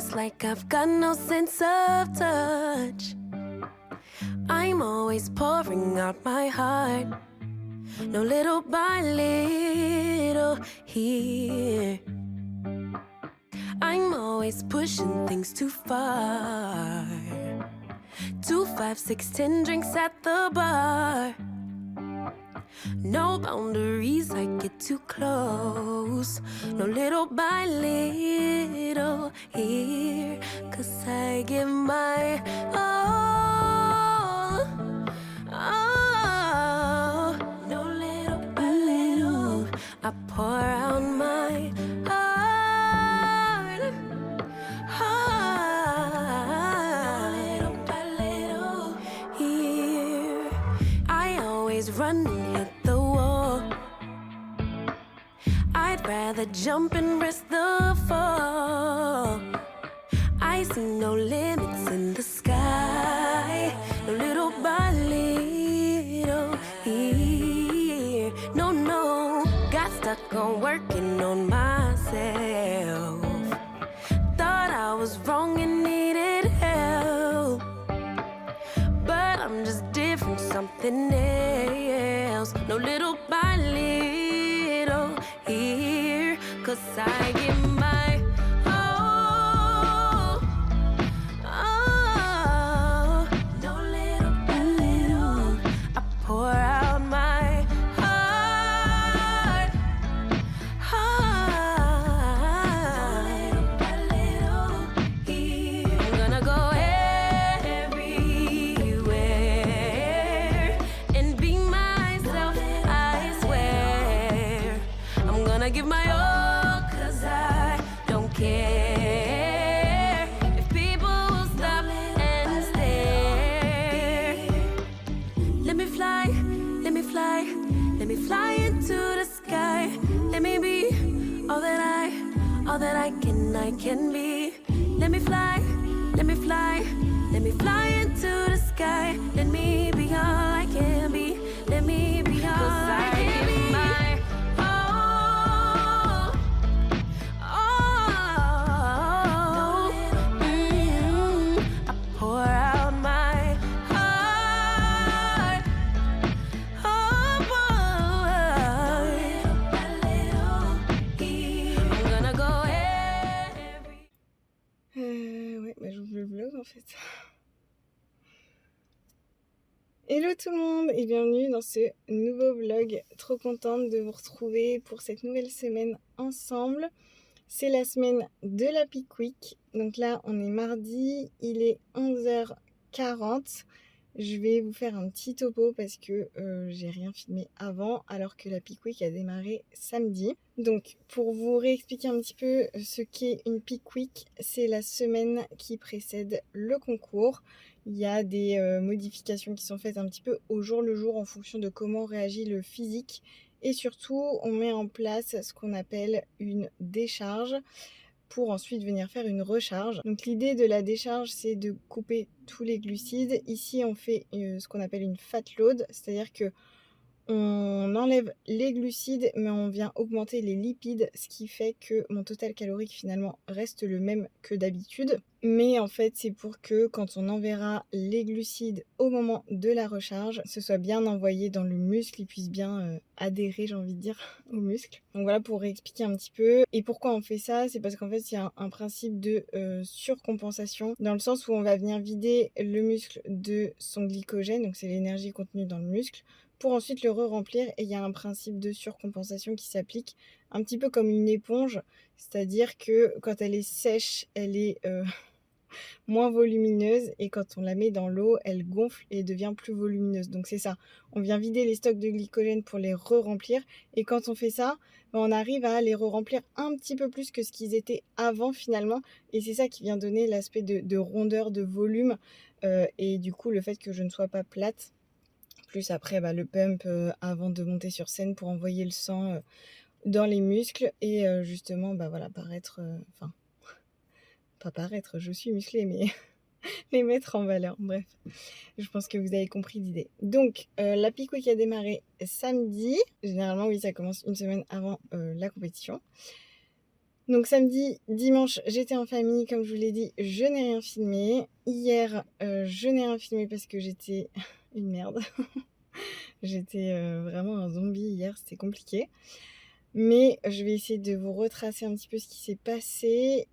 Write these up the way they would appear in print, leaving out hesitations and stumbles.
It's like I've got no sense of touch. I'm always pouring out my heart, no little by little here. I'm always pushing things too far. 2, 5, 6, 10 drinks at the bar. No boundaries, I get too close. No little by little here. 'Cause I give my all. Oh, no little by little. I pour out my heart. Heart. No little by little here. I always run and hit the wall. I'd rather jump and risk the fall. I see no limits in the sky. No little by little here. No, no, got stuck on working on myself. Thought I was wrong and needed help, but I'm just different, something else. No little by little here. 'Cause I give my all. Oh, no little by little. I pour out my heart. Heart. No little by little here. I'm gonna go everywhere and be myself, I swear. I'm gonna give my all, 'cause I don't care if people will stop and stare. Let me fly, let me fly, let me fly into the sky. Let me be all that I can be. Let me fly, let me fly, let me fly into the sky. Let me be all I can be. Let me be all I can be. My all, all. I pour out my heart. Oh, boy. I'm gonna go Ouais, bah j'ouvre le vlog en fait. Hello tout le monde et bienvenue dans ce nouveau vlog. Trop contente de vous retrouver pour cette nouvelle semaine ensemble. C'est la semaine de la Peak Week. Donc là, on est mardi, il est 11h40. Je vais vous faire un petit topo parce que j'ai rien filmé avant alors que la Peak Week a démarré samedi. Donc pour vous réexpliquer un petit peu ce qu'est une Peak Week, c'est la semaine qui précède le concours. Il y a des modifications qui sont faites un petit peu au jour le jour en fonction de comment réagit le physique. Et surtout, on met en place ce qu'on appelle une décharge pour ensuite venir faire une recharge. Donc l'idée de la décharge, c'est de couper tous les glucides. Ici, on fait ce qu'on appelle une fat load, c'est-à-dire que on enlève les glucides, mais on vient augmenter les lipides, ce qui fait que mon total calorique finalement reste le même que d'habitude. Mais en fait, c'est pour que quand on enverra les glucides au moment de la recharge, ce soit bien envoyé dans le muscle, il puisse bien adhérer, j'ai envie de dire, au muscle. Donc voilà pour réexpliquer un petit peu. Et pourquoi on fait ça? C'est parce qu'en fait, il y a un principe de surcompensation, dans le sens où on va venir vider le muscle de son glycogène, donc c'est l'énergie contenue dans le muscle, pour ensuite le re-remplir. Et il y a un principe de surcompensation qui s'applique un petit peu comme une éponge, c'est-à-dire que quand elle est sèche, elle est moins volumineuse, et quand on la met dans l'eau, elle gonfle et devient plus volumineuse. Donc c'est ça, on vient vider les stocks de glycogène pour les re-remplir, et quand on fait ça, on arrive à les re-remplir un petit peu plus que ce qu'ils étaient avant finalement, et c'est ça qui vient donner l'aspect de rondeur, de volume, et du coup le fait que je ne sois pas plate. Plus après le pump avant de monter sur scène pour envoyer le sang dans les muscles et justement voilà, paraître, enfin pas paraître, je suis musclée, mais les mettre en valeur. Bref, je pense que vous avez compris l'idée. Donc la Peak Week a démarré samedi. Généralement oui, ça commence une semaine avant la compétition. Donc samedi, dimanche, j'étais en famille, comme je vous l'ai dit, je n'ai rien filmé. Hier, je n'ai rien filmé parce que j'étais une merde. J'étais vraiment un zombie hier, c'était compliqué. Mais je vais essayer de vous retracer un petit peu ce qui s'est passé.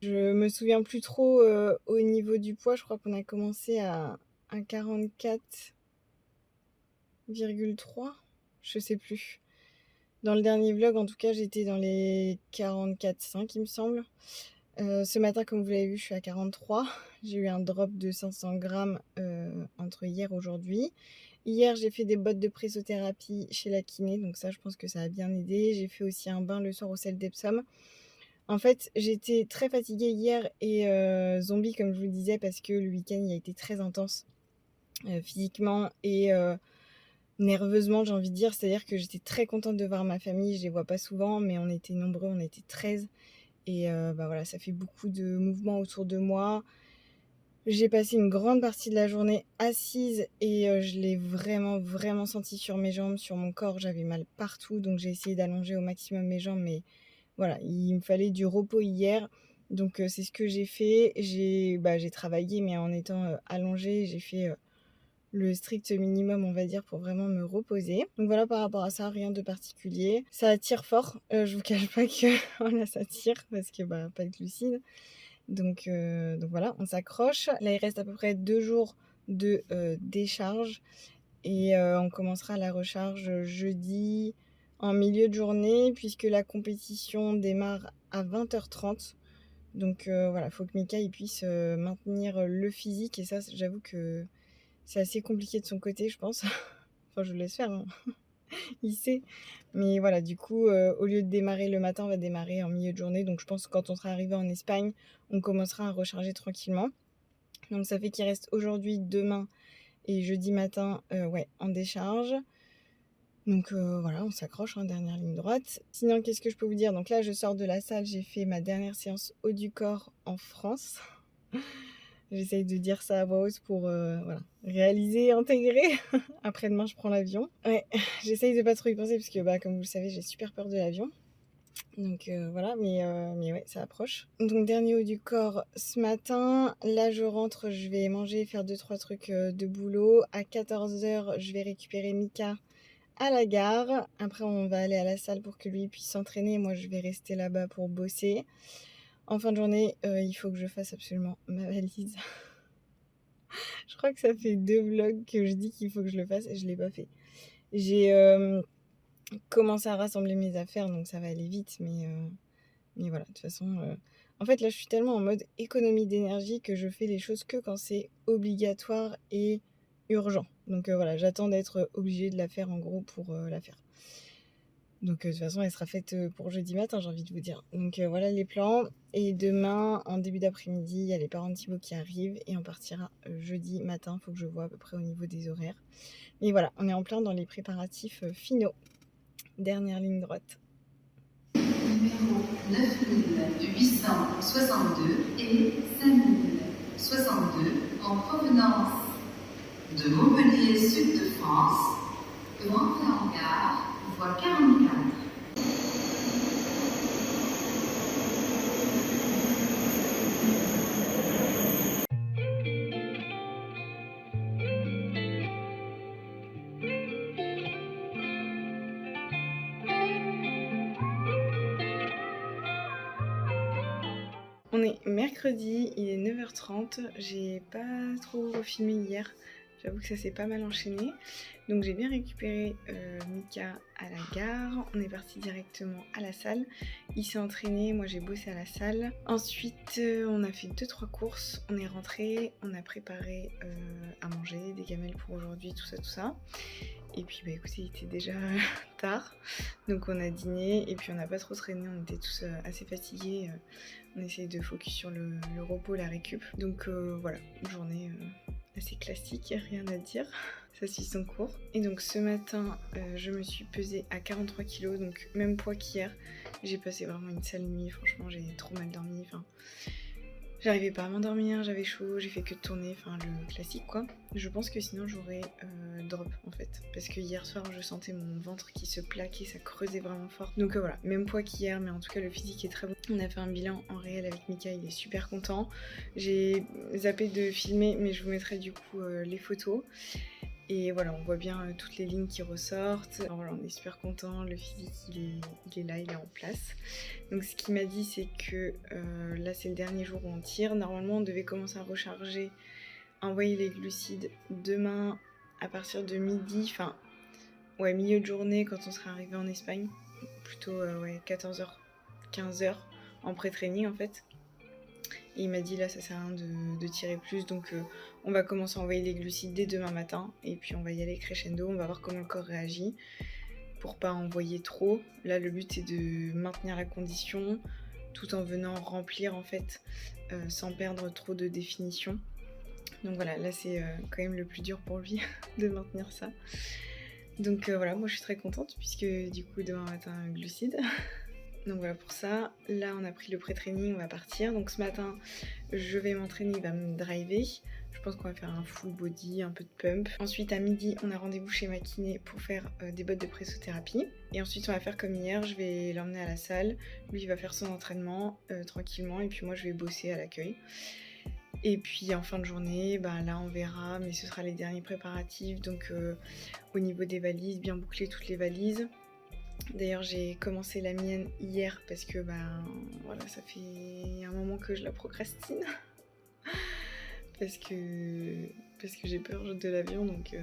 Je me souviens plus trop au niveau du poids. Je crois qu'on a commencé à 44,3. Je sais plus. Dans le dernier vlog, en tout cas, j'étais dans les 44,5, il me semble. Ce matin, comme vous l'avez vu, je suis à 43. J'ai eu un drop de 500 grammes entre hier et aujourd'hui. Hier, j'ai fait des bottes de pressothérapie chez la kiné, donc ça, je pense que ça a bien aidé. J'ai fait aussi un bain le soir au sel d'Epsom. En fait, j'étais très fatiguée hier et zombie, comme je vous le disais, parce que le week-end, il a été très intense physiquement et nerveusement, j'ai envie de dire. C'est-à-dire que j'étais très contente de voir ma famille. Je les vois pas souvent, mais on était nombreux, on était 13. Et voilà, ça fait beaucoup de mouvements autour de moi. J'ai passé une grande partie de la journée assise et je l'ai vraiment senti sur mes jambes, sur mon corps. J'avais mal partout, donc j'ai essayé d'allonger au maximum mes jambes, mais voilà, il me fallait du repos hier. Donc c'est ce que j'ai fait. J'ai travaillé, mais en étant allongée, j'ai fait le strict minimum, on va dire, pour vraiment me reposer. Donc voilà, par rapport à ça, rien de particulier. Ça tire fort, je vous cache pas que voilà, ça tire, parce que pas de glucides. Donc voilà, on s'accroche. Là, il reste à peu près 2 jours de décharge. Et on commencera la recharge jeudi en milieu de journée, puisque la compétition démarre à 20h30. Donc voilà, il faut que Mika il puisse maintenir le physique. Et ça, j'avoue que c'est assez compliqué de son côté, je pense. Enfin, je le laisse faire, hein. Il sait. Mais voilà, du coup, au lieu de démarrer le matin, on va démarrer en milieu de journée. Donc je pense que quand on sera arrivé en Espagne, on commencera à recharger tranquillement. Donc ça fait qu'il reste aujourd'hui, demain et jeudi matin en décharge. Donc voilà, on s'accroche, hein, dernière ligne droite. Sinon, qu'est-ce que je peux vous dire? Donc là, je sors de la salle, j'ai fait ma dernière séance haut du corps en France. J'essaye de dire ça à voix haute pour réaliser, intégrer. Après-demain, je prends l'avion. Ouais, j'essaye de pas trop y penser parce que comme vous le savez, j'ai super peur de l'avion. Donc voilà, mais ouais, ça approche. Donc dernier haut du corps ce matin. Là, je rentre, je vais manger, faire 2-3 trucs de boulot. À 14h, je vais récupérer Mika à la gare. Après, on va aller à la salle pour que lui puisse s'entraîner. Moi, je vais rester là-bas pour bosser. En fin de journée, il faut que je fasse absolument ma valise. Je crois que ça fait 2 vlogs que je dis qu'il faut que je le fasse et je ne l'ai pas fait. J'ai commencé à rassembler mes affaires, donc ça va aller vite. Mais voilà, de toute façon... En fait, là, je suis tellement en mode économie d'énergie que je fais les choses que quand c'est obligatoire et urgent. Donc voilà, j'attends d'être obligée de la faire en gros pour la faire. Donc de toute façon, elle sera faite pour jeudi matin, j'ai envie de vous dire. Donc voilà les plans. Et demain, en début d'après-midi, il y a les parents de Thibaut qui arrivent et on partira jeudi matin. Il faut que je vois à peu près au niveau des horaires. Mais voilà, on est en plein dans les préparatifs finaux. Dernière ligne droite. Numéro 9862 et 5062 en provenance de Montpellier Sud de France, rentrez en gare, voie 44. On est mercredi, il est 9h30, j'ai pas trop refilmé hier, j'avoue que ça s'est pas mal enchaîné. Donc j'ai bien récupéré Mika à la gare, on est parti directement à la salle. Il s'est entraîné, moi j'ai bossé à la salle. Ensuite on a fait 2-3 courses, on est rentré, on a préparé à manger, des gamelles pour aujourd'hui, tout ça. Et puis écoutez, il était déjà tard, donc on a dîné et puis on n'a pas trop traîné, on était tous assez fatigués. On essaye de focus sur le repos, la récup. Donc voilà, une journée assez classique, rien à dire. Ça suit son cours. Et donc ce matin, je me suis pesée à 43 kg, donc même poids qu'hier. J'ai passé vraiment une sale nuit, franchement j'ai trop mal dormi. Enfin, J'arrivais pas à m'endormir, j'avais chaud, j'ai fait que de tourner, enfin le classique quoi. Je pense que sinon j'aurais drop en fait. Parce que hier soir je sentais mon ventre qui se plaquait, ça creusait vraiment fort. Donc voilà, même poids qu'hier, mais en tout cas le physique est très bon. On a fait un bilan en réel avec Mika, il est super content. J'ai zappé de filmer, mais je vous mettrai du coup les photos. Et voilà, on voit bien toutes les lignes qui ressortent. Alors voilà, on est super content, le physique il est là, il est en place. Donc ce qu'il m'a dit c'est que là c'est le dernier jour où on tire. Normalement on devait commencer à recharger, envoyer les glucides demain à partir de midi, enfin ouais milieu de journée quand on sera arrivé en Espagne. Plutôt ouais 14h, 15h en pré-training en fait. Et il m'a dit là ça sert à rien de tirer plus, donc on va commencer à envoyer les glucides dès demain matin et puis on va y aller crescendo, on va voir comment le corps réagit pour pas envoyer trop. Là le but c'est de maintenir la condition tout en venant remplir en fait sans perdre trop de définition. Donc voilà, là c'est quand même le plus dur pour lui de maintenir ça. Donc voilà, moi je suis très contente puisque du coup demain matin glucides. Donc voilà pour ça, là on a pris le pré-training, on va partir. Donc ce matin je vais m'entraîner, il va me driver. Je pense qu'on va faire un full body, un peu de pump. Ensuite à midi on a rendez-vous chez ma kiné pour faire des bottes de pressothérapie. Et ensuite on va faire comme hier, je vais l'emmener à la salle. Lui il va faire son entraînement tranquillement et puis moi je vais bosser à l'accueil. Et puis en fin de journée, bah là on verra, mais ce sera les derniers préparatifs. Donc au niveau des valises, bien boucler toutes les valises. D'ailleurs j'ai commencé la mienne hier parce que voilà, ça fait un moment que je la procrastine parce que j'ai peur de l'avion, donc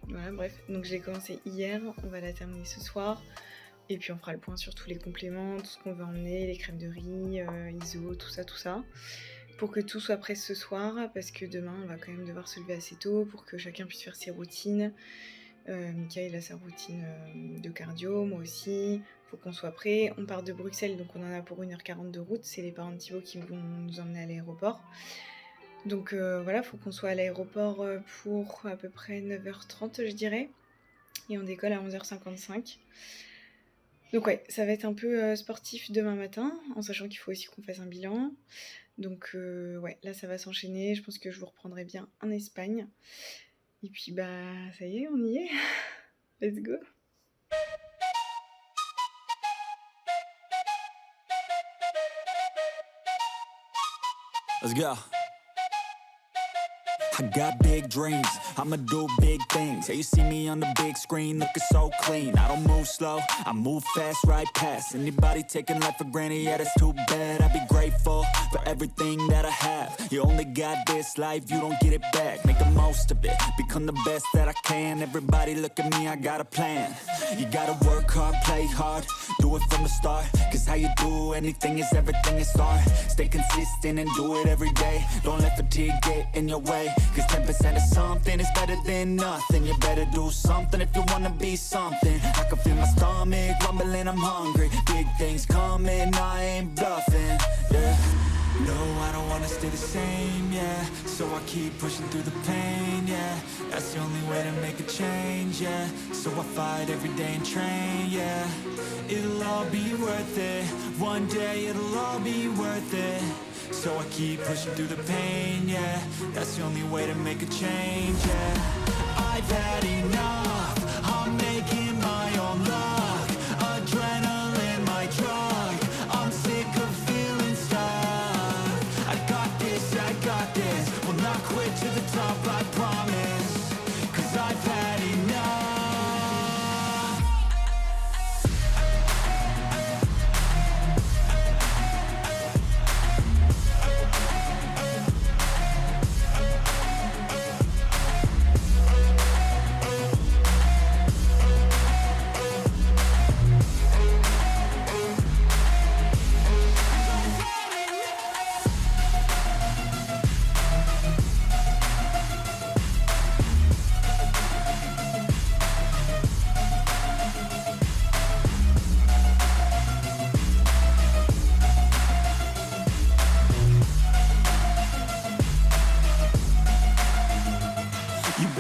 voilà bref. Donc j'ai commencé hier, on va la terminer ce soir et puis on fera le point sur tous les compléments, tout ce qu'on veut emmener, les crèmes de riz, ISO, tout ça pour que tout soit prêt ce soir parce que demain on va quand même devoir se lever assez tôt pour que chacun puisse faire ses routines. Mika il a sa routine de cardio, moi aussi, faut qu'on soit prêt. On part de Bruxelles donc on en a pour 1h40 de route, c'est les parents de Thibaut qui vont nous emmener à l'aéroport. Donc voilà, faut qu'on soit à l'aéroport pour à peu près 9h30 je dirais. Et on décolle à 11h55. Donc ouais, ça va être un peu sportif demain matin, en sachant qu'il faut aussi qu'on fasse un bilan. Donc ouais, là ça va s'enchaîner, je pense que je vous reprendrai bien en Espagne. Et puis ça y est, on y est. Let's go. Let's go. I got big dreams, I'ma do big things. Yeah, you see me on the big screen looking so clean. I don't move slow, I move fast right past anybody taking life for granted, yeah that's too bad. I'd be grateful for everything that I have. You only got this life, you don't get it back. Make the most of it, become the best that I can. Everybody look at me, I got a plan. You gotta work hard, play hard, do it from the start. Cause how you do anything is everything is art. Stay consistent and do it every day. Don't let fatigue get in your way. Cause 10% of something is better than nothing. You better do something if you wanna be something. I can feel my stomach rumbling, I'm hungry. Big things coming, I ain't bluffing, yeah. No, I don't wanna stay the same, yeah. So I keep pushing through the pain, yeah. That's the only way to make a change, yeah. So I fight every day and train, yeah. It'll all be worth it. One day it'll all be worth it. So I keep pushing through the pain, yeah. That's the only way to make a change, yeah. I've had enough, I'm making my own luck. Adrenaline, my drug, I'm sick of feeling stuck. I got this, will not quit to the top, I promise. Cause I've had enough.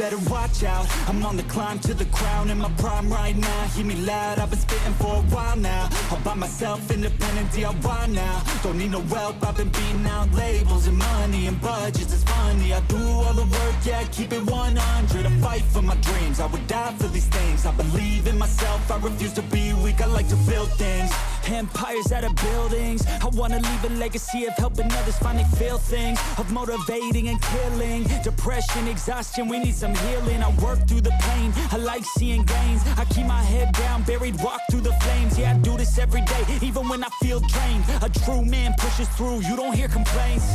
better watch out. I'm on the climb to the crown, in my prime right now. Hear me loud, I've been spitting for a while now. All by myself, independent DIY now. Don't need no help, I've been beating out labels and money and budgets. It's funny, I do all the work, yeah, keep it 100. I fight for my dreams, I would die for these things. I believe in myself, I refuse to be weak. I like to build things, empires out of buildings. I wanna leave a legacy of helping others finally feel things, of motivating and killing depression, exhaustion. We need some healing. I work through the pain, I like seeing gains. I keep my head down, buried, walk through the flames. Yeah, I do this every day, even when I feel drained. A true man pushes through, you don't hear complaints.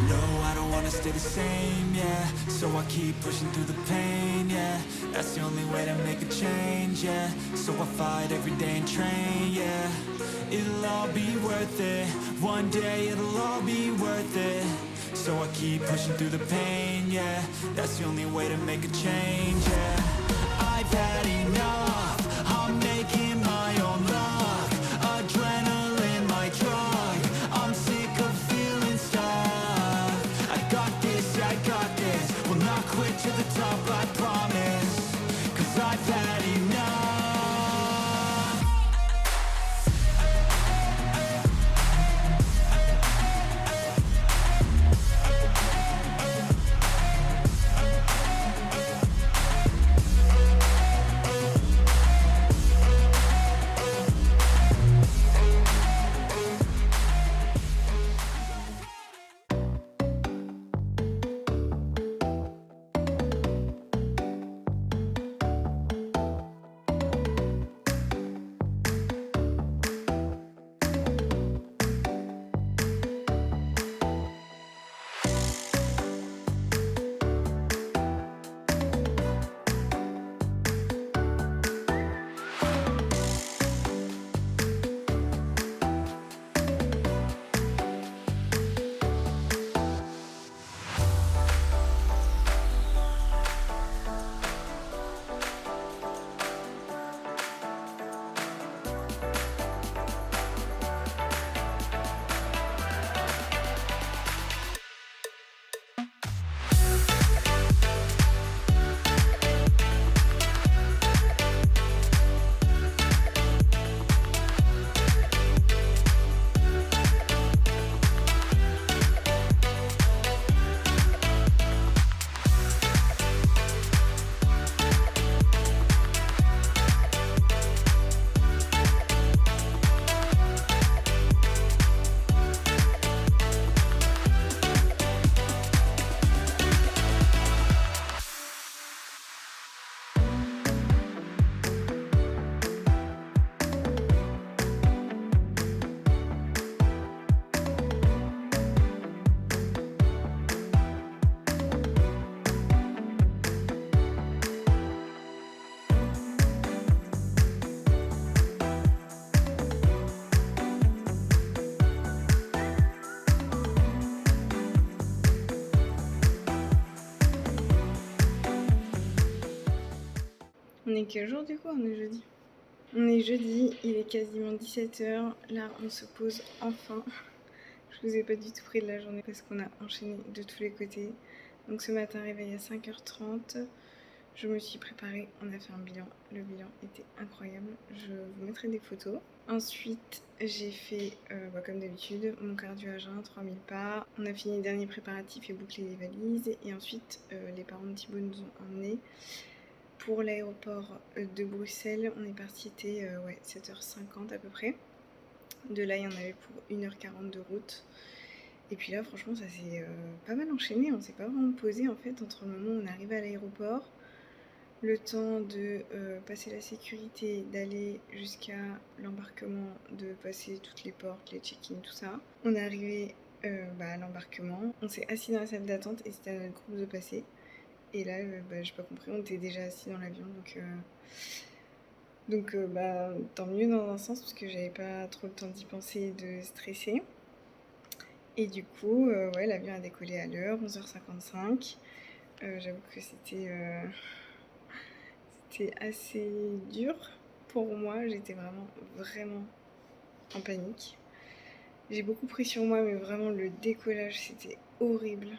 No, I don't wanna stay the same, yeah. So I keep pushing through the pain, yeah. That's the only way to make a change, yeah. So I fight every day and train, yeah. It'll all be worth it. One day it'll all be worth it. So I keep pushing through the pain, yeah. That's the only way to make a change, yeah. I've had enough, I'm making my own luck. Adrenaline, my drug, I'm sick of feeling stuck. I got this, yeah, I got this. Will not quit to the top, I promise. Cause I've had enough. On est quel jour du coup? On est jeudi. On est jeudi, il est quasiment 17h. Là, on se pose enfin. Je vous ai pas du tout pris de la journée parce qu'on a enchaîné de tous les côtés. Donc ce matin, réveil à 5h30. Je me suis préparée, on a fait un bilan. Le bilan était incroyable. Je vous mettrai des photos. Ensuite, j'ai fait, comme d'habitude, mon cardio à jeun, 3000 pas. On a fini les derniers préparatifs et bouclé les valises. Et ensuite, les parents de Thibaut nous ont emmenés pour l'aéroport de Bruxelles. On est parti, c'était 7h50 à peu près. De là, il y en avait pour 1h40 de route. Et puis là, franchement, ça s'est pas mal enchaîné. On s'est pas vraiment posé en fait entre le moment où on arrive à l'aéroport, le temps de passer la sécurité, d'aller jusqu'à l'embarquement, de passer toutes les portes, les check-in, tout ça. On est arrivé à l'embarquement, on s'est assis dans la salle d'attente et c'était à notre groupe de passer. Et là, j'ai pas compris, on était déjà assis dans l'avion, donc tant mieux dans un sens parce que j'avais pas trop le temps d'y penser et de stresser. Et du coup, l'avion a décollé à l'heure, 11h55. J'avoue que c'était assez dur pour moi. J'étais vraiment en panique. J'ai beaucoup pris sur moi, mais vraiment le décollage, c'était horrible.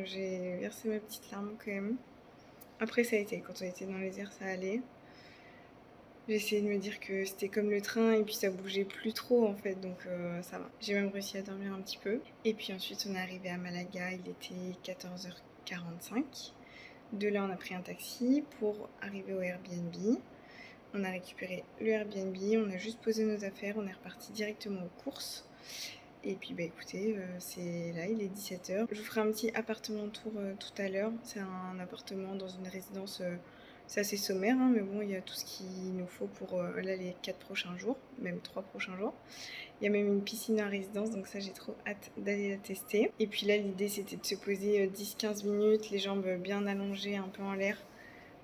J'ai versé ma petite larme quand même. Après ça a été, quand on était dans les airs ça allait. J'ai essayé de me dire que c'était comme le train et puis ça bougeait plus trop en fait, donc ça va. J'ai même réussi à dormir un petit peu. Et puis ensuite on est arrivé à Malaga, il était 14h45. De là on a pris un taxi pour arriver au Airbnb. On a récupéré le Airbnb, on a juste posé nos affaires, on est reparti directement aux courses. Et puis bah écoutez, c'est là, il est 17h. Je vous ferai un petit appartement tour tout à l'heure. C'est un appartement dans une résidence, c'est assez sommaire, hein, mais bon, il y a tout ce qu'il nous faut pour là les 4 prochains jours, même 3 prochains jours. Il y a même une piscine en résidence, donc ça j'ai trop hâte d'aller la tester. Et puis là l'idée c'était de se poser 10-15 minutes, les jambes bien allongées, un peu en l'air,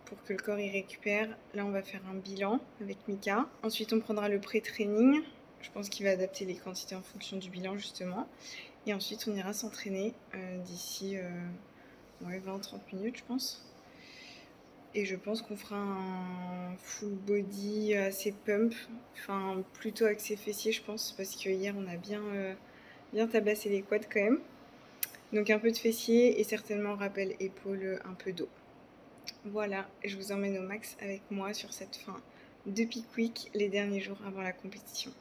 pour que le corps y récupère. Là on va faire un bilan avec Mika. Ensuite on prendra le pré-training. Je pense qu'il va adapter les quantités en fonction du bilan justement. Et ensuite on ira s'entraîner d'ici 20-30 minutes je pense. Et je pense qu'on fera un full body assez pump, enfin plutôt axé fessier je pense, parce que hier on a bien tabassé les quads quand même. Donc un peu de fessier et certainement rappel épaule, un peu dos. Voilà, je vous emmène au max avec moi sur cette fin de Peak Week, les derniers jours avant la compétition.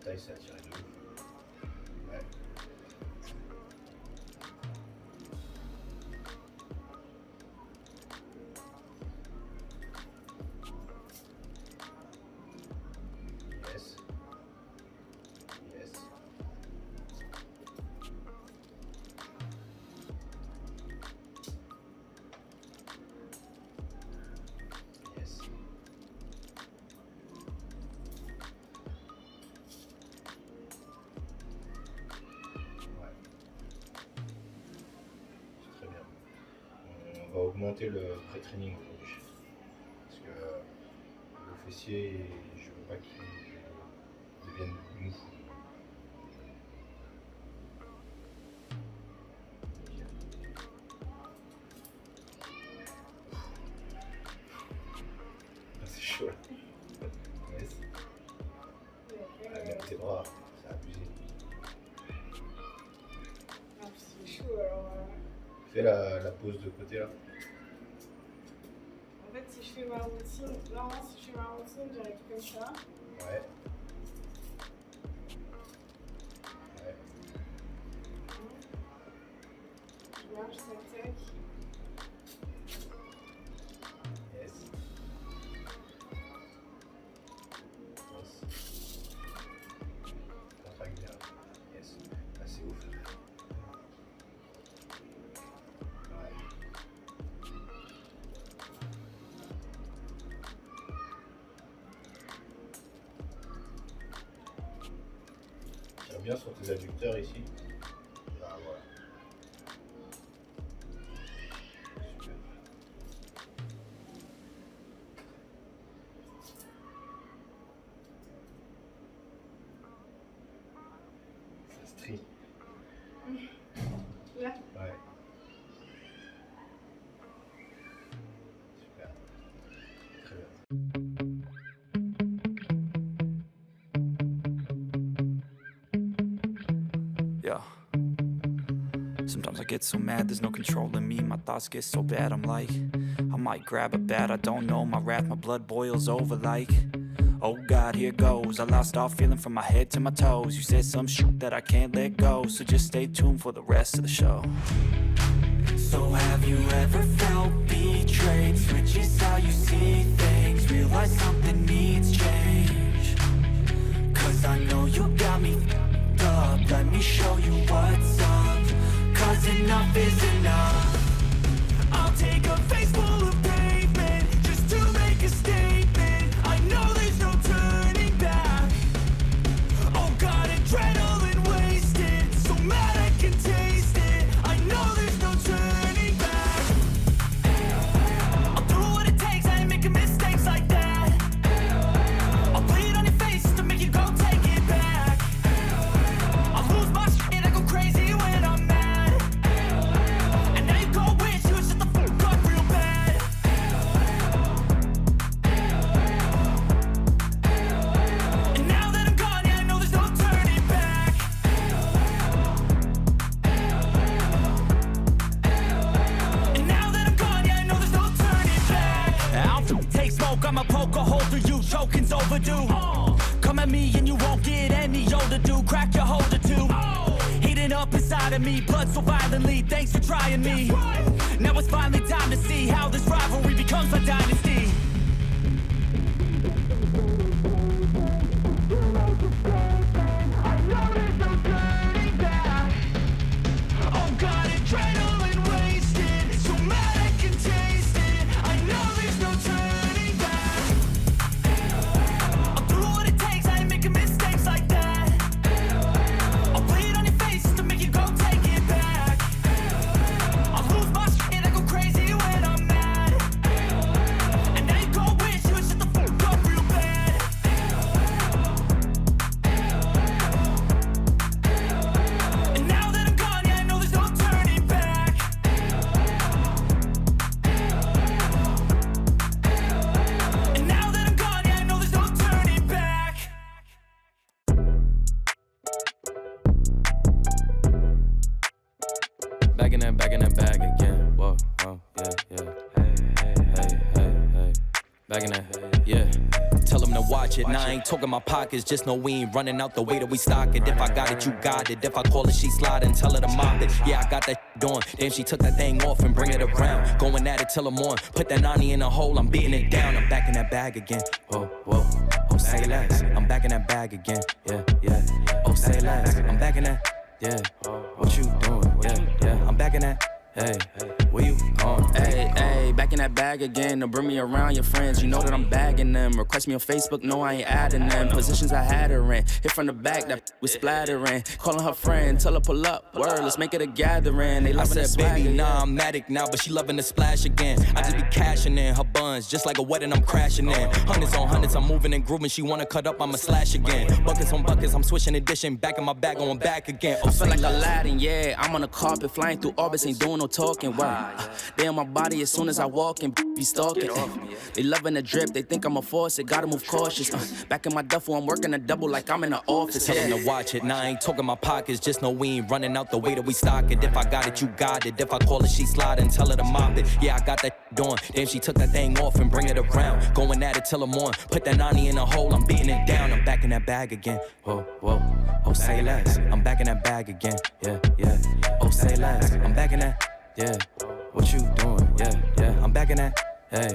Taille, ça a tiré de ouf. Ouais. Yes. Yes. Yes. On va augmenter le pré-training aujourd'hui. Parce que le fessier, je veux pas qu'il devienne mou. C'est chaud là. Yes. Ah, même tes bras, c'est abusé. Ah, c'est chaud alors. Fais la pose de côté là. En fait, si je fais ma routine, je dirais comme ça. Ouais. Ouais. Je marche, ça tac. Yes. Yes. Contracte bien. Yes. Ah, c'est ouf. Tire bien sur tes adducteurs ici. Ah, voilà. Super. Ça se trie. Là. Ouais. Super. Très bien. Yeah. Sometimes I get so mad, there's no controlling me. My thoughts get so bad, I'm like, I might grab a bat, I don't know. My wrath, my blood boils over like, oh God, here goes. I lost all feeling from my head to my toes. You said some shit that I can't let go, so just stay tuned for the rest of the show. So have you ever felt betrayed? Switches how you see things, realize something needs change. Cause I know you got me f***ed up. Let me show you what's up. Cause enough is enough. I'll take a face full of pavement just to make a statement. I know there's no turning back. Oh God, adrenaline wasted, so mad I can taste it. I know there's no turning back. I'll do what it takes, I ain't making mistakes like that. I'll bleed on your face to make you go take it back. I'll lose my shit, I go crazy when I'm mad. And now broke, I'ma poke a hole through you. Choking's overdue. Come at me and you won't get any older, dude. Crack your holder too. Heating up inside of me, blood so violently. Thanks for trying me. Now it's finally time to see how this rivalry becomes a dynasty. Back in that bag again. Whoa, whoa, yeah, yeah. Hey. Back in that, yeah. Tell them to watch it. Now I ain't talking my pockets. Just know we ain't running out the way that we stock it. If I got it, you got it. If I call it, she slide and tell her to mop it. Yeah, I got that doing. Then she took that thing off and bring it around. Going at it till I'm on. Put that 90 in a hole, I'm beating it down. I'm back in that bag again. Whoa, whoa. Oh, say less. I'm back in that bag again. Yeah, yeah. Oh, say less. I'm back in that. Yeah. What you doing? Yeah. I'm back in that. Hey, where you going? Hey, back in that bag again. Don't bring me around your friends. You know that I'm bagging them. Request me on Facebook, no, I ain't adding them. Positions I had her in. Hit from the back, that was splattering. Calling her friend, tell her pull up. Word, let's make it a gathering. They loving that swag. Baby, nah, I'm addict now, but she loving the splash again. I just be cashing in her buns, just like a wedding, I'm crashing in. Hundreds on hundreds, I'm moving and grooving. She wanna cut up, I'ma slash again. Buckets on buckets, I'm switching edition. Back in my bag, going back again. I feel like Aladdin, yeah. I'm on the carpet, flying through orbits, ain't doing no talking. Wow. They on my body as soon as I walk and be stalking. They loving the drip, they think I'm a force, it gotta move cautious. Back in my duffel, I'm working a double like I'm in the office. Tell them to watch it, now I ain't talking my pockets. Just know we ain't running out the way that we stock it. If I got it, you got it. If I call it, she slide and tell her to mop it. Yeah, I got that doing. Then she took that thing off and bring it around. Going at it till I'm on. Put that 90 in a hole, I'm beating it down. I'm back in that bag again. Whoa, whoa. Oh, say less. I'm back in that bag again. Yeah, yeah. Oh, say less. I'm back in that. Yeah. What you doing? Yeah. I'm back in that. Hey,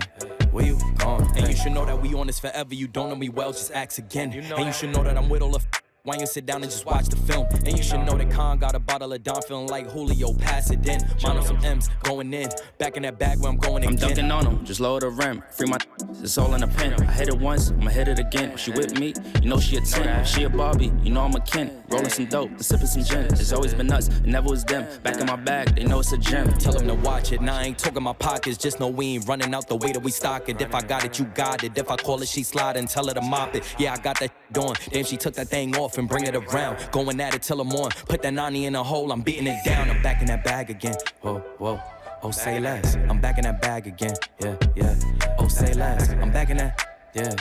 where you going? And you should know that we on this forever. You don't know me well, just ask again. And you should know that I'm with all the why you sit down and just watch the film? And you should know that Khan got a bottle of Don feeling like Julio, pass it in. Mine on some M's, going in. Back in that bag where I'm going again. I'm dunking on them, just lower the rim. Free my it's all in a pen. I hit it once, I'ma hit it again. She with me, you know she a 10. She a Barbie, you know I'm a Ken. Rolling some dope and sipping some gin. It's always been nuts, it never was them. Back in my bag, they know it's a gem. Tell them to watch it, now I ain't talking my pockets. Just know we ain't running out the way that we stock it. If I got it, you got it. If I call it, she slide and tell her to mop it. Yeah, I got that doing. Then she took that thing off and bring it around. Going at it till I'm on. Put that 90 in a hole, I'm beating it down. I'm back in that bag again. Whoa, whoa. Oh, say less. I'm back in that bag again. Yeah, yeah. Oh, say less. I'm back in that. Yeah.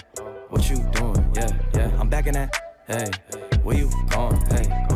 What you doing? Yeah. I'm back in that. Hey, where you going? Hey.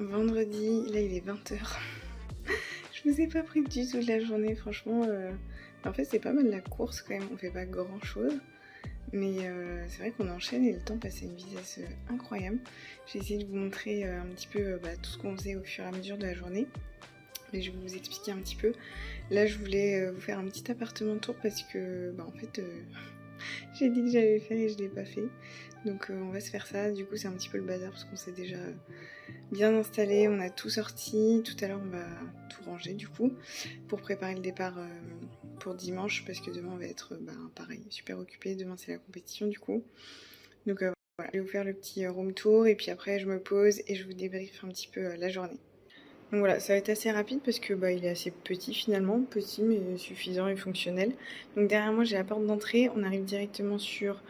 vendredi, là il est 20h. Je vous ai pas pris du tout de la journée, franchement. En fait, c'est pas mal la course quand même, on fait pas grand chose. Mais c'est vrai qu'on enchaîne et le temps passe à une vitesse incroyable. J'ai essayé de vous montrer un petit peu tout ce qu'on faisait au fur et à mesure de la journée. Mais je vais vous expliquer un petit peu. Là, je voulais vous faire un petit appartement tour parce que, en fait, j'ai dit que j'allais le faire et je l'ai pas fait. Donc on va se faire ça. Du coup, c'est un petit peu le bazar parce qu'on s'est déjà bien installé. On a tout sorti. Tout à l'heure, on va tout ranger du coup pour préparer le départ pour dimanche parce que demain on va être pareil, super occupé. Demain, c'est la compétition du coup. Donc voilà, je vais vous faire le petit room tour et puis après, je me pose et je vous débriefe un petit peu la journée. Donc voilà, ça va être assez rapide parce que il est assez petit finalement, petit mais suffisant et fonctionnel. Donc derrière moi j'ai la porte d'entrée, on arrive directement sur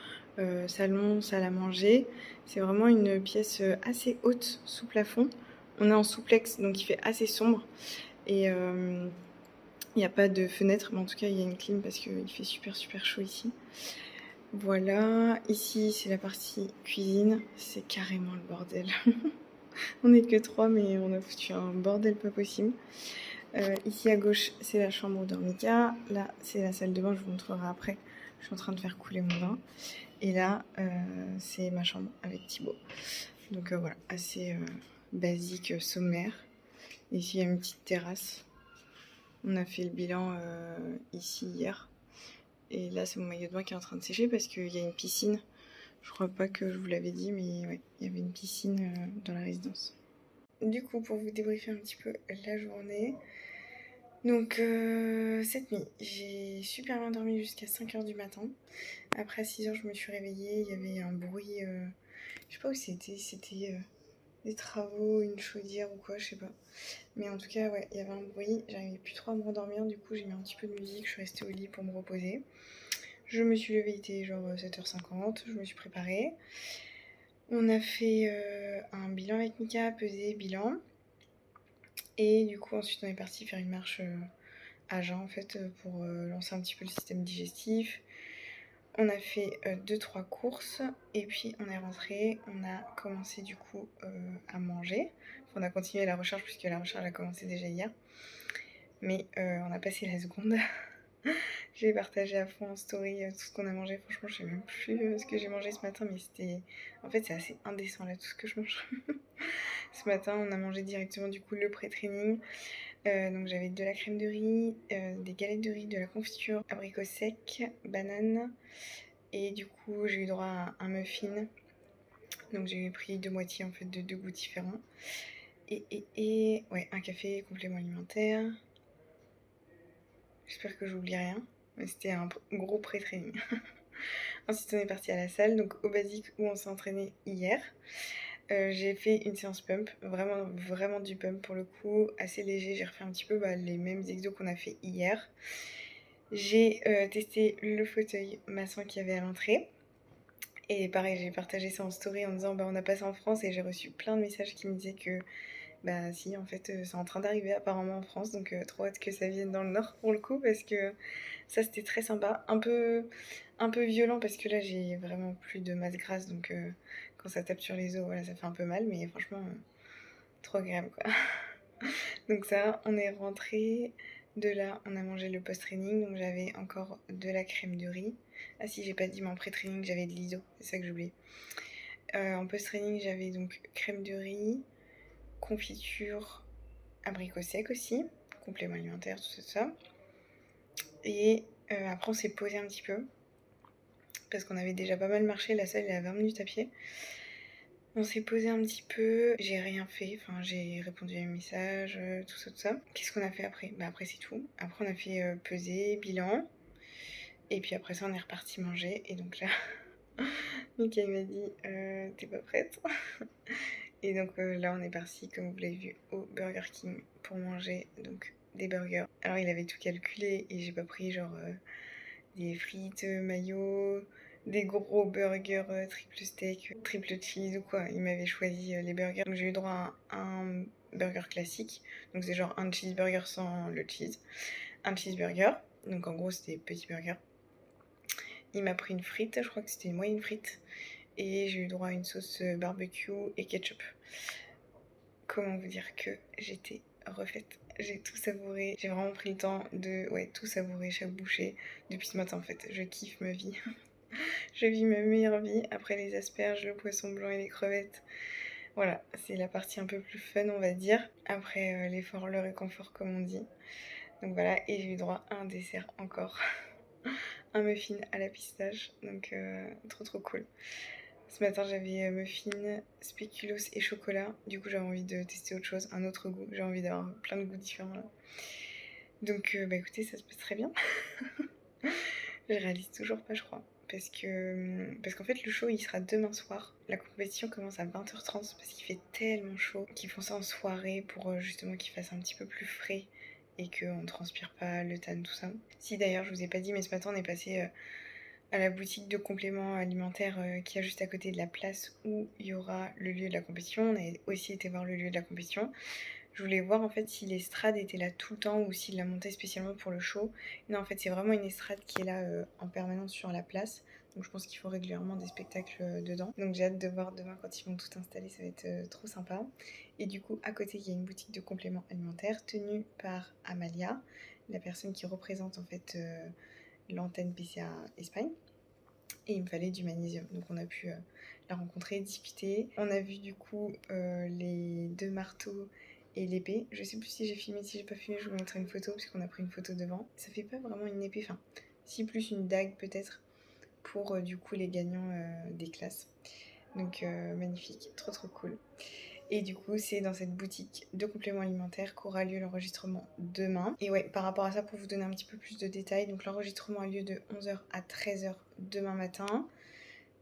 salon, salle à manger. C'est vraiment une pièce assez haute sous plafond. On est en souplex donc il fait assez sombre et il n'y a pas de fenêtre mais en tout cas il y a une clim parce qu'il fait super chaud ici. Voilà, ici c'est la partie cuisine, c'est carrément le bordel. On n'est que 3 mais on a foutu un bordel pas possible. Ici à gauche c'est la chambre d'Ornica. Là c'est la salle de bain, je vous montrerai après. Je suis en train de faire couler mon bain. Et là c'est ma chambre avec Thibaut. Donc voilà, assez basique, sommaire. Ici il y a une petite terrasse. On a fait le bilan ici hier. Et là c'est mon maillot de bain qui est en train de sécher parce qu'il y a une piscine. Je crois pas que je vous l'avais dit, mais ouais, il y avait une piscine dans la résidence. Du coup, pour vous débriefer un petit peu la journée, donc cette nuit, j'ai super bien dormi jusqu'à 5h du matin. Après à 6h, je me suis réveillée, il y avait un bruit, je sais pas où c'était des travaux, une chaudière ou quoi, je sais pas. Mais en tout cas, ouais, il y avait un bruit, j'arrivais plus trop à me rendormir, du coup j'ai mis un petit peu de musique, je suis restée au lit pour me reposer. Je me suis levée, il était genre 7h50, je me suis préparée. On a fait un bilan avec Mika, pesé, bilan. Et du coup, ensuite, on est parti faire une marche à jeun, en fait, pour lancer un petit peu le système digestif. On a fait 2-3 courses. Et puis, on est rentré. On a commencé, du coup, à manger. Enfin, on a continué la recharge, puisque la recharge a commencé déjà hier. Mais on a passé la seconde. J'ai partagé à fond en story tout ce qu'on a mangé. Franchement, je sais même plus ce que j'ai mangé ce matin, mais c'était... En fait, c'est assez indécent là, tout ce que je mange. Ce matin, on a mangé directement du coup le pré-training. Donc j'avais de la crème de riz, des galettes de riz, de la confiture, abricots secs, bananes. Et du coup, j'ai eu droit à un muffin. Donc j'ai pris 2 moitiés en fait de 2 goûts différents. Et ouais, un café, complément alimentaire. J'espère que j'oublie rien, mais c'était un gros pré-training. Ensuite, on est parti à la salle, donc au basique où on s'est entraîné hier. J'ai fait une séance pump, vraiment du pump pour le coup, assez léger. J'ai refait un petit peu les mêmes exos qu'on a fait hier. J'ai testé le fauteuil massant qu'il y avait à l'entrée. Et pareil, j'ai partagé ça en story en disant on a passé en France et j'ai reçu plein de messages qui me disaient que si, en fait c'est en train d'arriver apparemment en France, donc trop hâte que ça vienne dans le nord pour le coup parce que ça c'était très sympa, un peu violent parce que là j'ai vraiment plus de masse grasse, donc quand ça tape sur les os, voilà, ça fait un peu mal, mais franchement trop agréable quoi. Donc ça, on est rentré, de là on a mangé le post-training, donc j'avais encore de la crème de riz. Ah si, j'ai pas dit, mais en pré-training j'avais de l'iso, c'est ça que j'ai oublié. En post-training j'avais donc crème de riz, confiture, abricots secs aussi, complément alimentaire, tout ça. Et après on s'est posé un petit peu, parce qu'on avait déjà pas mal marché, la salle est à 20 minutes à pied. On s'est posé un petit peu, j'ai rien fait, enfin j'ai répondu à mes messages, tout ça. Qu'est-ce qu'on a fait après ? Après c'est tout. Après on a fait peser, bilan, et puis après ça on est reparti manger, et donc là, Mika m'a dit t'es pas prête ? Et donc là on est parti, comme vous l'avez vu, au Burger King pour manger donc des burgers. Alors il avait tout calculé et j'ai pas pris genre des frites, mayo, des gros burgers triple steak, triple cheese ou quoi. Il m'avait choisi les burgers. Donc j'ai eu droit à un burger classique. Donc c'est genre un cheeseburger sans le cheese. Un cheeseburger. Donc en gros c'était petit burger. Il m'a pris une frite, je crois que c'était une moyenne frite. Et j'ai eu droit à une sauce barbecue et ketchup. comment vous dire que j'étais refaite. J'ai tout savouré, j'ai vraiment pris le temps de tout savourer, chaque bouchée. Depuis ce matin en fait, je kiffe ma vie. Je vis ma meilleure vie après les asperges, le poisson blanc et les crevettes. Voilà, c'est la partie un peu plus fun on va dire. Après l'effort, le réconfort comme on dit. Donc voilà, et j'ai eu droit à un dessert encore. Un muffin à la pistache, donc trop cool. Ce matin j'avais muffin, spéculoos et chocolat. Du coup j'avais envie de tester autre chose, un autre goût. J'ai envie d'avoir plein de goûts différents là. Donc écoutez, ça se passe très bien. Je réalise toujours pas je crois. Parce qu'en fait le show il sera demain soir. La compétition commence à 20h30 parce qu'il fait tellement chaud qu'ils font ça en soirée pour justement qu'il fasse un petit peu plus frais et qu'on ne transpire pas le tan, tout ça. Si d'ailleurs je vous ai pas dit, mais ce matin on est passé à la boutique de compléments alimentaires qui est juste à côté de la place où il y aura le lieu de la compétition. On a aussi été voir le lieu de la compétition. Je voulais voir en fait si l'estrade était là tout le temps ou s'il l'a monté spécialement pour le show. Non, en fait c'est vraiment une estrade qui est là en permanence sur la place. Donc je pense qu'il faut régulièrement des spectacles dedans. Donc j'ai hâte de voir demain quand ils vont tout installer, ça va être trop sympa. Et du coup à côté il y a une boutique de compléments alimentaires tenue par Amalia, la personne qui représente en fait l'antenne PCA Espagne. Et il me fallait du magnésium. Donc on a pu la rencontrer, discuter. On a vu du coup les 2 marteaux et l'épée. Je sais plus si j'ai filmé, si j'ai pas filmé, je vous montrerai une photo parce qu'on a pris une photo devant. Ça fait pas vraiment une épée, enfin si plus une dague peut-être pour du coup les gagnants des classes. Donc magnifique, trop cool. Et du coup c'est dans cette boutique de compléments alimentaires qu'aura lieu l'enregistrement demain. Et ouais, par rapport à ça, pour vous donner un petit peu plus de détails, donc l'enregistrement a lieu de 11h à 13h demain matin.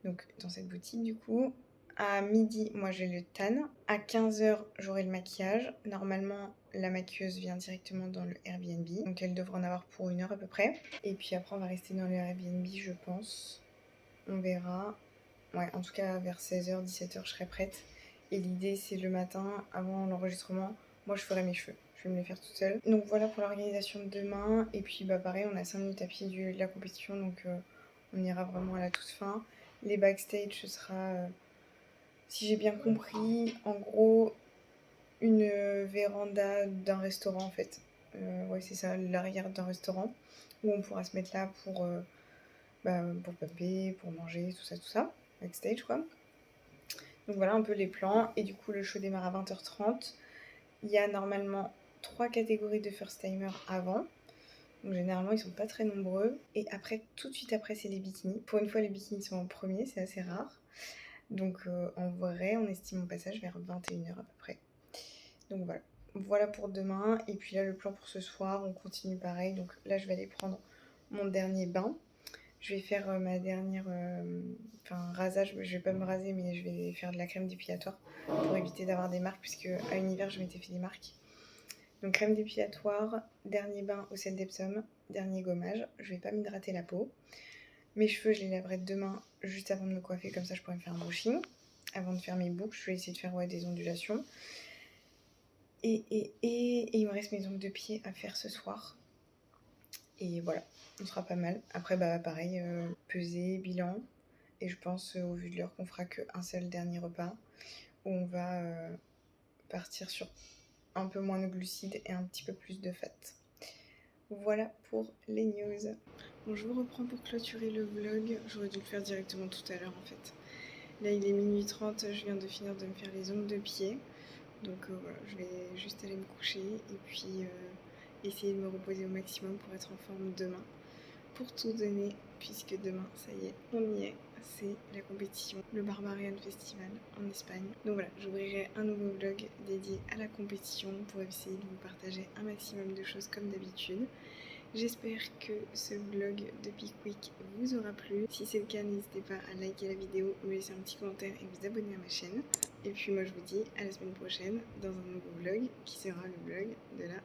Donc dans cette boutique du coup. À midi, moi j'ai le tan. À 15h, j'aurai le maquillage. Normalement, la maquilleuse vient directement dans le Airbnb. Donc elle devrait en avoir pour 1 heure à peu près. Et puis après, on va rester dans le Airbnb, je pense. On verra. Ouais, en tout cas, vers 16h, 17h, je serai prête. Et l'idée, c'est le matin, avant l'enregistrement, moi je ferai mes cheveux. Je vais me les faire toute seule. Donc voilà pour l'organisation de demain. Et puis bah pareil, on a 5 minutes à pied de la compétition. Donc on ira vraiment à la toute fin. Les backstage, ce sera... si j'ai bien compris, en gros, une véranda d'un restaurant en fait. Ouais, c'est ça, l'arrière d'un restaurant où on pourra se mettre là pour pumper, pour manger, tout ça, backstage quoi. Donc voilà un peu les plans. Et du coup, le show démarre à 20h30. Il y a normalement 3 catégories de first timers avant. Donc généralement, ils sont pas très nombreux. Et après, tout de suite après, c'est les bikinis. Pour une fois, les bikinis sont en premier, c'est assez rare. Donc en vrai, on estime mon passage vers 21h à peu près. Donc voilà. Voilà pour demain. Et puis là, le plan pour ce soir, on continue pareil. Donc là, je vais aller prendre mon dernier bain. Je vais faire ma dernière... rasage. Je vais pas me raser, mais je vais faire de la crème dépilatoire pour éviter d'avoir des marques, puisque à l'univers, je m'étais fait des marques. Donc crème dépilatoire, dernier bain au sel d'Epsom, dernier gommage. Je vais pas m'hydrater la peau. Mes cheveux, je les laverai demain, juste avant de me coiffer, comme ça je pourrai me faire un brushing. Avant de faire mes boucles, je vais essayer de faire des ondulations. Et il me reste mes ongles de pied à faire ce soir. Et voilà, on sera pas mal. Après, pareil, peser, bilan. Et je pense, au vu de l'heure, qu'on fera qu'un seul dernier repas, où on va partir sur un peu moins de glucides et un petit peu plus de fat. Voilà pour les news. Bon, je vous reprends pour clôturer le vlog. J'aurais dû le faire directement tout à l'heure en fait. Là il est minuit 30, je viens de finir de me faire les ongles de pied. Donc voilà, je vais juste aller me coucher et puis essayer de me reposer au maximum pour être en forme demain. Pour tout donner, puisque demain, ça y est, on y est. C'est la compétition, le Barbarian Festival en Espagne. Donc voilà, j'ouvrirai un nouveau vlog dédié à la compétition pour essayer de vous partager un maximum de choses comme d'habitude. J'espère que ce vlog de Pickwick vous aura plu. Si c'est le cas, n'hésitez pas à liker la vidéo, me laisser un petit commentaire et vous abonner à ma chaîne. Et puis moi je vous dis à la semaine prochaine dans un nouveau vlog qui sera le vlog de la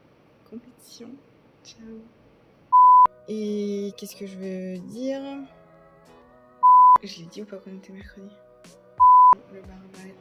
compétition. Ciao. Et qu'est-ce que je veux dire? Je l'ai dit ou pas qu'on était mercredi? Le barbare.